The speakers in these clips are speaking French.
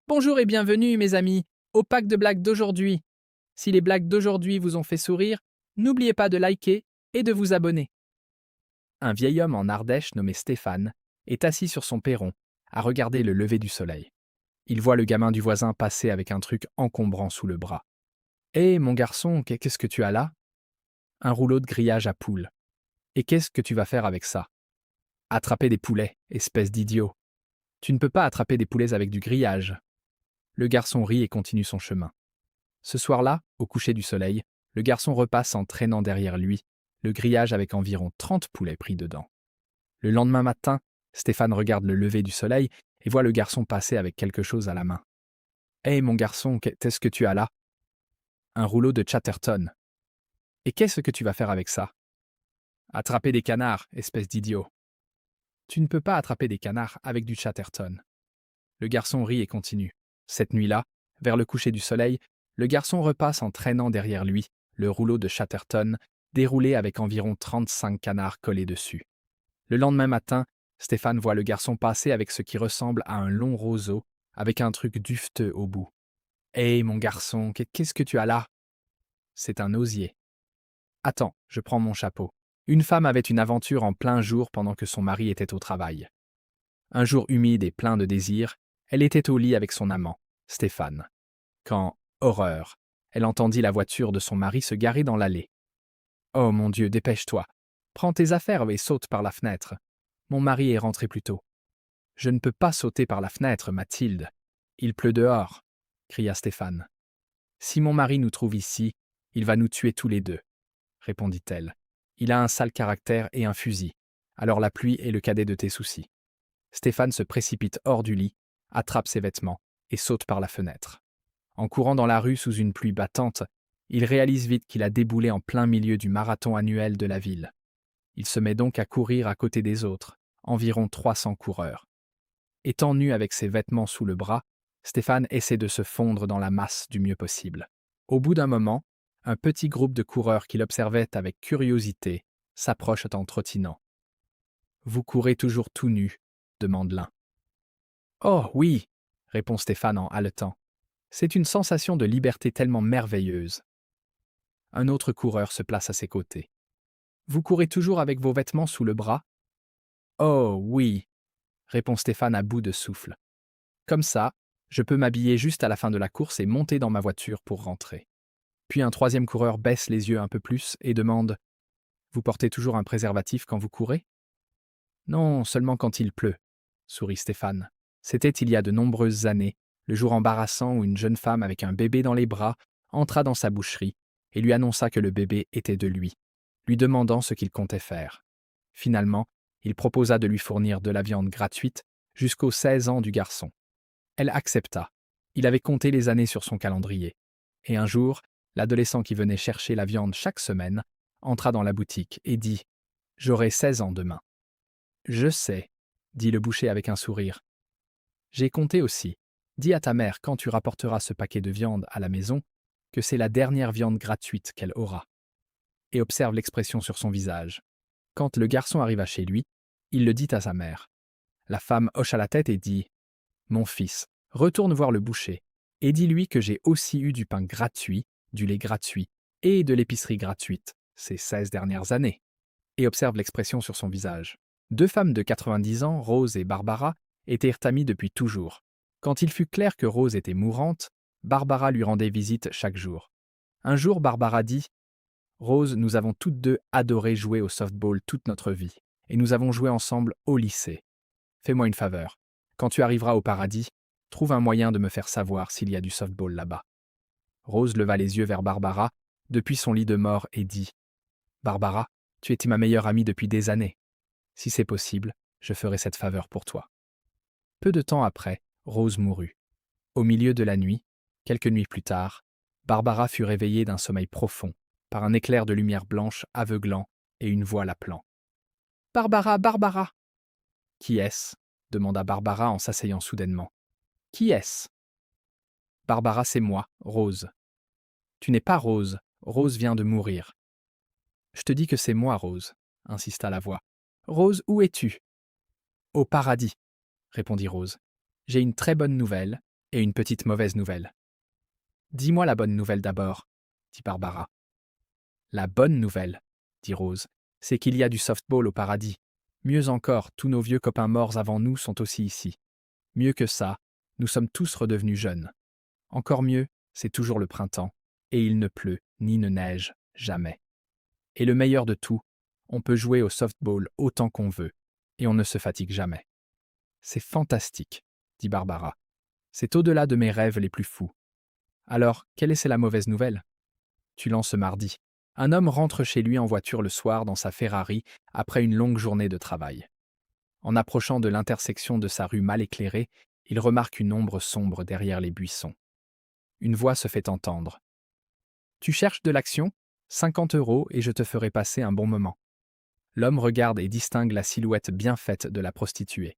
Bonjour et bienvenue, mes amis, au pack de blagues d'aujourd'hui. Si les blagues d'aujourd'hui vous ont fait sourire, n'oubliez pas de liker et de vous abonner. Un vieil homme en Ardèche nommé Stéphane est assis sur son perron à regarder le lever du soleil. Il voit le gamin du voisin passer avec un truc encombrant sous le bras. Hé, mon garçon, qu'est-ce que tu as là? Un rouleau de grillage à poules. Et qu'est-ce que tu vas faire avec ça? Attraper des poulets, espèce d'idiot. Tu ne peux pas attraper des poulets avec du grillage. Le garçon rit et continue son chemin. Ce soir-là, au coucher du soleil, le garçon repasse en traînant derrière lui le grillage avec environ 30 poulets pris dedans. Le lendemain matin, Stéphane regarde le lever du soleil et voit le garçon passer avec quelque chose à la main. Hé, mon garçon, qu'est-ce que tu as là? Un rouleau de Chatterton. Et qu'est-ce que tu vas faire avec ça? Attraper des canards, espèce d'idiot. Tu ne peux pas attraper des canards avec du Chatterton. Le garçon rit et continue. Cette nuit-là, vers le coucher du soleil, le garçon repasse en traînant derrière lui le rouleau de Chatterton, déroulé avec environ 35 canards collés dessus. Le lendemain matin, Stéphane voit le garçon passer avec ce qui ressemble à un long roseau, avec un truc dufteux au bout. Hé, mon garçon, qu'est-ce que tu as là? C'est un osier. Attends, je prends mon chapeau. Une femme avait une aventure en plein jour pendant que son mari était au travail. Un jour humide et plein de désir, elle était au lit avec son amant, Stéphane. Quand, horreur, elle entendit la voiture de son mari se garer dans l'allée. Oh mon Dieu, dépêche-toi. Prends tes affaires et saute par la fenêtre. Mon mari est rentré plus tôt. Je ne peux pas sauter par la fenêtre, Mathilde. Il pleut dehors, cria Stéphane. Si mon mari nous trouve ici, il va nous tuer tous les deux, répondit-elle. Il a un sale caractère et un fusil. Alors la pluie est le cadet de tes soucis. Stéphane se précipite hors du lit, attrape ses vêtements et saute par la fenêtre. En courant dans la rue sous une pluie battante, il réalise vite qu'il a déboulé en plein milieu du marathon annuel de la ville. Il se met donc à courir à côté des autres, environ 300 coureurs. Étant nu avec ses vêtements sous le bras, Stéphane essaie de se fondre dans la masse du mieux possible. Au bout d'un moment, un petit groupe de coureurs qui l'observaient avec curiosité s'approche en trottinant. « Vous courez toujours tout nu ?» demande l'un. « Oh oui !» répond Stéphane en haletant. C'est une sensation de liberté tellement merveilleuse. Un autre coureur se place à ses côtés. Vous courez toujours avec vos vêtements sous le bras? Oh oui, répond Stéphane à bout de souffle. Comme ça, je peux m'habiller juste à la fin de la course et monter dans ma voiture pour rentrer. Puis un troisième coureur baisse les yeux un peu plus et demande: Vous portez toujours un préservatif quand vous courez? Non, seulement quand il pleut, sourit Stéphane. C'était il y a de nombreuses années, le jour embarrassant où une jeune femme avec un bébé dans les bras entra dans sa boucherie et lui annonça que le bébé était de lui demandant ce qu'il comptait faire. Finalement, il proposa de lui fournir de la viande gratuite jusqu'aux 16 ans du garçon. Elle accepta. Il avait compté les années sur son calendrier. Et un jour, l'adolescent qui venait chercher la viande chaque semaine entra dans la boutique et dit: « J'aurai 16 ans demain. » « Je sais, » dit le boucher avec un sourire. « J'ai compté aussi. Dis à ta mère quand tu rapporteras ce paquet de viande à la maison que c'est la dernière viande gratuite qu'elle aura. » Et observe l'expression sur son visage. Quand le garçon arriva chez lui, il le dit à sa mère. La femme hocha la tête et dit: « Mon fils, retourne voir le boucher et dis-lui que j'ai aussi eu du pain gratuit, du lait gratuit et de l'épicerie gratuite ces 16 dernières années. » Et observe l'expression sur son visage. Deux femmes de 90 ans, Rose et Barbara, étaient amies depuis toujours. Quand il fut clair que Rose était mourante, Barbara lui rendait visite chaque jour. Un jour, Barbara dit: « Rose, nous avons toutes deux adoré jouer au softball toute notre vie, et nous avons joué ensemble au lycée. Fais-moi une faveur. Quand tu arriveras au paradis, trouve un moyen de me faire savoir s'il y a du softball là-bas. » Rose leva les yeux vers Barbara, depuis son lit de mort, et dit: « Barbara, tu étais ma meilleure amie depuis des années. Si c'est possible, je ferai cette faveur pour toi. » Peu de temps après, Rose mourut. Au milieu de la nuit, quelques nuits plus tard, Barbara fut réveillée d'un sommeil profond, par un éclair de lumière blanche aveuglant et une voix l'appelant. « Barbara, Barbara !»« Qui est-ce » demanda Barbara en s'asseyant soudainement. « Qui est-ce » ? « Barbara, c'est moi, Rose. »« Tu n'es pas Rose, Rose vient de mourir. »« Je te dis que c'est moi, Rose, » insista la voix. « Rose, où es-tu ?»« Au paradis, » répondit Rose. « J'ai une très bonne nouvelle, Et une petite mauvaise nouvelle. Dis-moi la bonne nouvelle d'abord, dit Barbara. La bonne nouvelle, dit Rose, c'est qu'il y a du softball au paradis. Mieux encore, tous nos vieux copains morts avant nous sont aussi ici. Mieux que ça, nous sommes tous redevenus jeunes. Encore mieux, c'est toujours le printemps, et il ne pleut ni ne neige, jamais. Et le meilleur de tout, on peut jouer au softball autant qu'on veut, et on ne se fatigue jamais. C'est fantastique, dit Barbara. C'est au-delà de mes rêves les plus fous. Alors, quelle est la mauvaise nouvelle? Tu lances ce mardi. Un homme rentre chez lui en voiture le soir dans sa Ferrari après une longue journée de travail. En approchant de l'intersection de sa rue mal éclairée, il remarque une ombre sombre derrière les buissons. Une voix se fait entendre. « Tu cherches de l'action? 50 € et je te ferai passer un bon moment. » L'homme regarde et distingue la silhouette bien faite de la prostituée.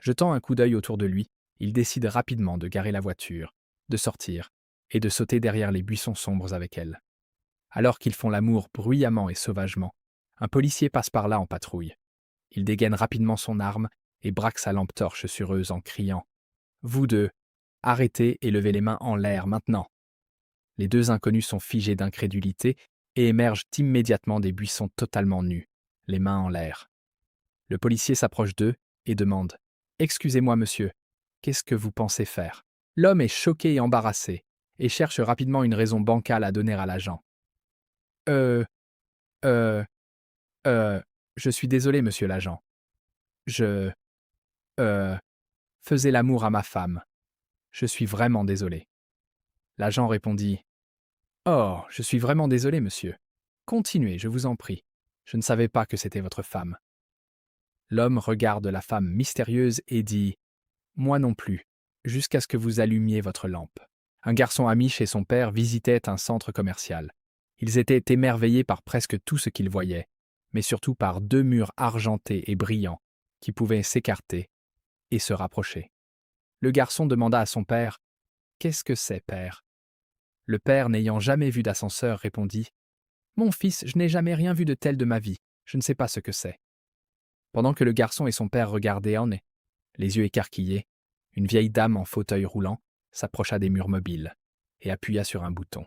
Jetant un coup d'œil autour de lui, il décide rapidement de garer la voiture, de sortir et de sauter derrière les buissons sombres avec elle. Alors qu'ils font l'amour bruyamment et sauvagement, un policier passe par là en patrouille. Il dégaine rapidement son arme et braque sa lampe torche sur eux en criant « Vous deux, arrêtez et levez les mains en l'air maintenant !» Les deux inconnus sont figés d'incrédulité et émergent immédiatement des buissons totalement nus, les mains en l'air. Le policier s'approche d'eux et demande « Excusez-moi, monsieur, qu'est-ce que vous pensez faire ?» L'homme est choqué et embarrassé et cherche rapidement une raison bancale à donner à l'agent. Je suis désolé, monsieur l'agent. Je faisais l'amour à ma femme. Je suis vraiment désolé. » L'agent répondit « Oh, je suis vraiment désolé, monsieur. Continuez, je vous en prie. Je ne savais pas que c'était votre femme. » L'homme regarde la femme mystérieuse et dit « Moi non plus, jusqu'à ce que vous allumiez votre lampe. » Un garçon ami chez son père visitait un centre commercial. Ils étaient émerveillés par presque tout ce qu'ils voyaient, mais surtout par 2 murs argentés et brillants qui pouvaient s'écarter et se rapprocher. Le garçon demanda à son père « Qu'est-ce que c'est, père ?» Le père, n'ayant jamais vu d'ascenseur, répondit « Mon fils, je n'ai jamais rien vu de tel de ma vie, je ne sais pas ce que c'est. » Pendant que le garçon et son père regardaient les yeux écarquillés, une vieille dame en fauteuil roulant s'approcha des murs mobiles et appuya sur un bouton.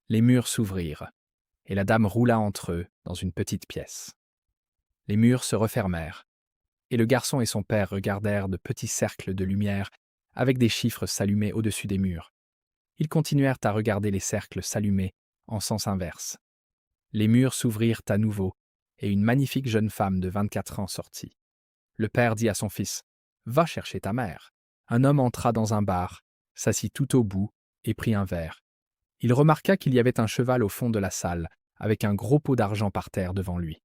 Les murs s'ouvrirent, et la dame roula entre eux dans une petite pièce. Les murs se refermèrent, et le garçon et son père regardèrent de petits cercles de lumière avec des chiffres s'allumer au-dessus des murs. Ils continuèrent à regarder les cercles s'allumer en sens inverse. Les murs s'ouvrirent à nouveau, et une magnifique jeune femme de 24 ans sortit. Le père dit à son fils « Va chercher ta mère. » Un homme entra dans un bar, s'assit tout au bout et prit un verre. Il remarqua qu'il y avait un cheval au fond de la salle, avec un gros pot d'argent par terre devant lui.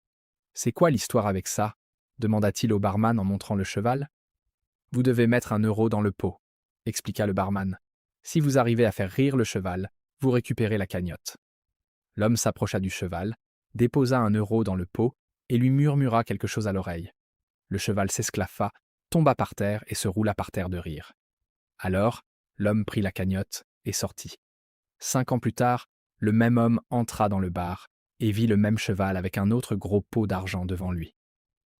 « C'est quoi l'histoire avec ça ?» demanda-t-il au barman en montrant le cheval. « Vous devez mettre 1 € dans le pot, » expliqua le barman. « Si vous arrivez à faire rire le cheval, vous récupérez la cagnotte. » L'homme s'approcha du cheval, déposa 1 € dans le pot et lui murmura quelque chose à l'oreille. Le cheval s'esclaffa, tomba par terre et se roula par terre de rire. Alors, l'homme prit la cagnotte et sortit. 5 ans plus tard, le même homme entra dans le bar et vit le même cheval avec un autre gros pot d'argent devant lui.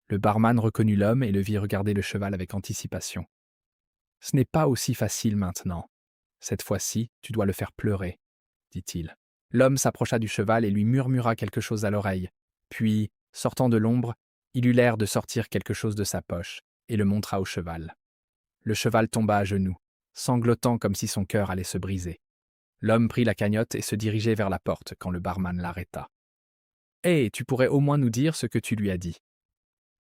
Le barman reconnut l'homme et le vit regarder le cheval avec anticipation. « Ce n'est pas aussi facile maintenant. Cette fois-ci, tu dois le faire pleurer, » dit-il. L'homme s'approcha du cheval et lui murmura quelque chose à l'oreille. Puis, sortant de l'ombre, il eut l'air de sortir quelque chose de sa poche et le montra au cheval. Le cheval tomba à genoux, sanglotant comme si son cœur allait se briser. L'homme prit la cagnotte et se dirigeait vers la porte quand le barman l'arrêta. « Hé, tu pourrais au moins nous dire ce que tu lui as dit. »«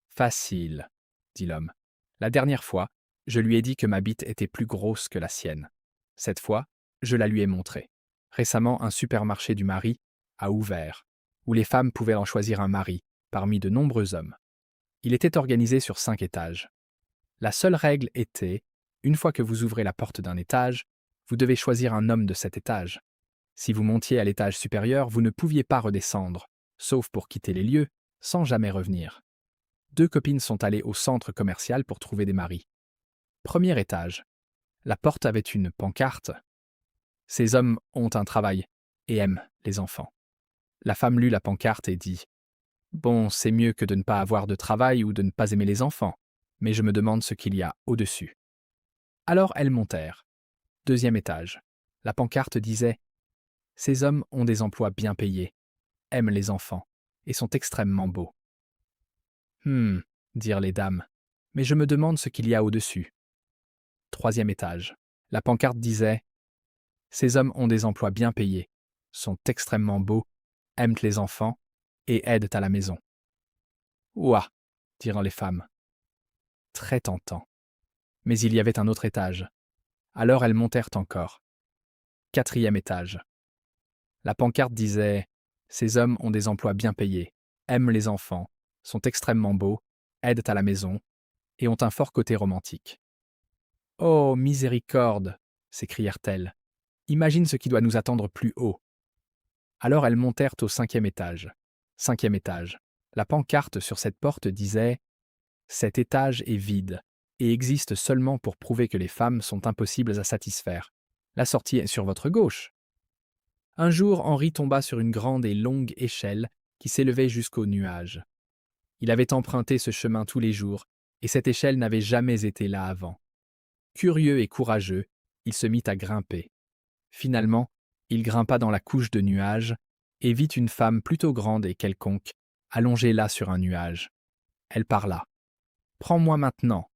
Facile, » dit l'homme. « La dernière fois, je lui ai dit que ma bite était plus grosse que la sienne. Cette fois, je la lui ai montrée. Récemment, un supermarché du mari a ouvert, où les femmes pouvaient en choisir un mari parmi de nombreux hommes. Il était organisé sur 5 étages. La seule règle était, une fois que vous ouvrez la porte d'un étage, vous devez choisir un homme de cet étage. Si vous montiez à l'étage supérieur, vous ne pouviez pas redescendre, sauf pour quitter les lieux, sans jamais revenir. 2 copines sont allées au centre commercial pour trouver des maris. Premier étage. La porte avait une pancarte. « Ces hommes ont un travail et aiment les enfants. » La femme lut la pancarte et dit « Bon, c'est mieux que de ne pas avoir de travail ou de ne pas aimer les enfants, mais je me demande ce qu'il y a au-dessus. » Alors elles montèrent. Deuxième étage. La pancarte disait « Ces hommes ont des emplois bien payés, aiment les enfants et sont extrêmement beaux. » Dirent les dames, mais je me demande ce qu'il y a au-dessus. Troisième étage. La pancarte disait « Ces hommes ont des emplois bien payés, sont extrêmement beaux, aiment les enfants et aident à la maison. » Ouah, dirent les femmes. Très tentant. Mais il y avait un autre étage. Alors elles montèrent encore. Quatrième étage. La pancarte disait « Ces hommes ont des emplois bien payés, aiment les enfants, sont extrêmement beaux, aident à la maison et ont un fort côté romantique. » « Oh, miséricorde !» s'écrièrent-elles. « Imagine ce qui doit nous attendre plus haut. » Alors elles montèrent au cinquième étage. Cinquième étage. La pancarte sur cette porte disait « Cet étage est vide et existe seulement pour prouver que les femmes sont impossibles à satisfaire. La sortie est sur votre gauche. » Un jour, Henri tomba sur une grande et longue échelle qui s'élevait jusqu'aux nuages. Il avait emprunté ce chemin tous les jours, et cette échelle n'avait jamais été là avant. Curieux et courageux, il se mit à grimper. Finalement, il grimpa dans la couche de nuages et vit une femme plutôt grande et quelconque, allongée là sur un nuage. Elle parla. « Prends-moi maintenant !»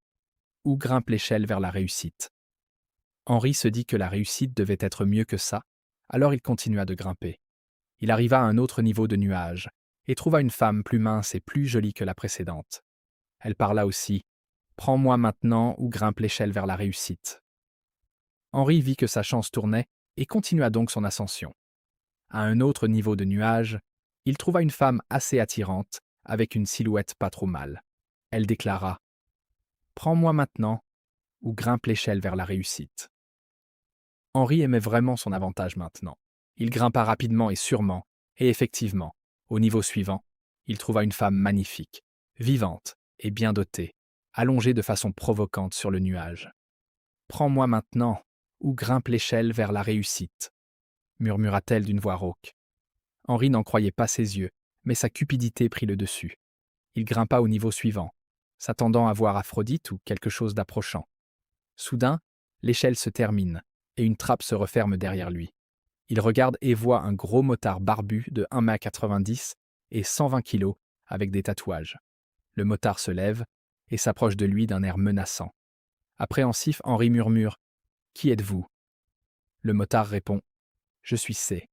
ou grimpe l'échelle vers la réussite. Henri se dit que la réussite devait être mieux que ça, alors il continua de grimper. Il arriva à un autre niveau de nuage et trouva une femme plus mince et plus jolie que la précédente. Elle parla aussi. « Prends-moi maintenant ou grimpe l'échelle vers la réussite. » Henri vit que sa chance tournait et continua donc son ascension. À un autre niveau de nuage, il trouva une femme assez attirante, avec une silhouette pas trop mal. Elle déclara « Prends-moi maintenant ou grimpe l'échelle vers la réussite. » Henri aimait vraiment son avantage maintenant. Il grimpa rapidement et sûrement, et effectivement, au niveau suivant, il trouva une femme magnifique, vivante et bien dotée, allongée de façon provocante sur le nuage. « Prends-moi maintenant ou grimpe l'échelle vers la réussite, » murmura-t-elle d'une voix rauque. Henri n'en croyait pas ses yeux, mais sa cupidité prit le dessus. Il grimpa au niveau suivant, s'attendant à voir Aphrodite ou quelque chose d'approchant. Soudain, l'échelle se termine et une trappe se referme derrière lui. Il regarde et voit un gros motard barbu de 1,90 m et 120 kg avec des tatouages. Le motard se lève et s'approche de lui d'un air menaçant. Appréhensif, Henri murmure « Qui êtes-vous » Le motard répond « Je suis C.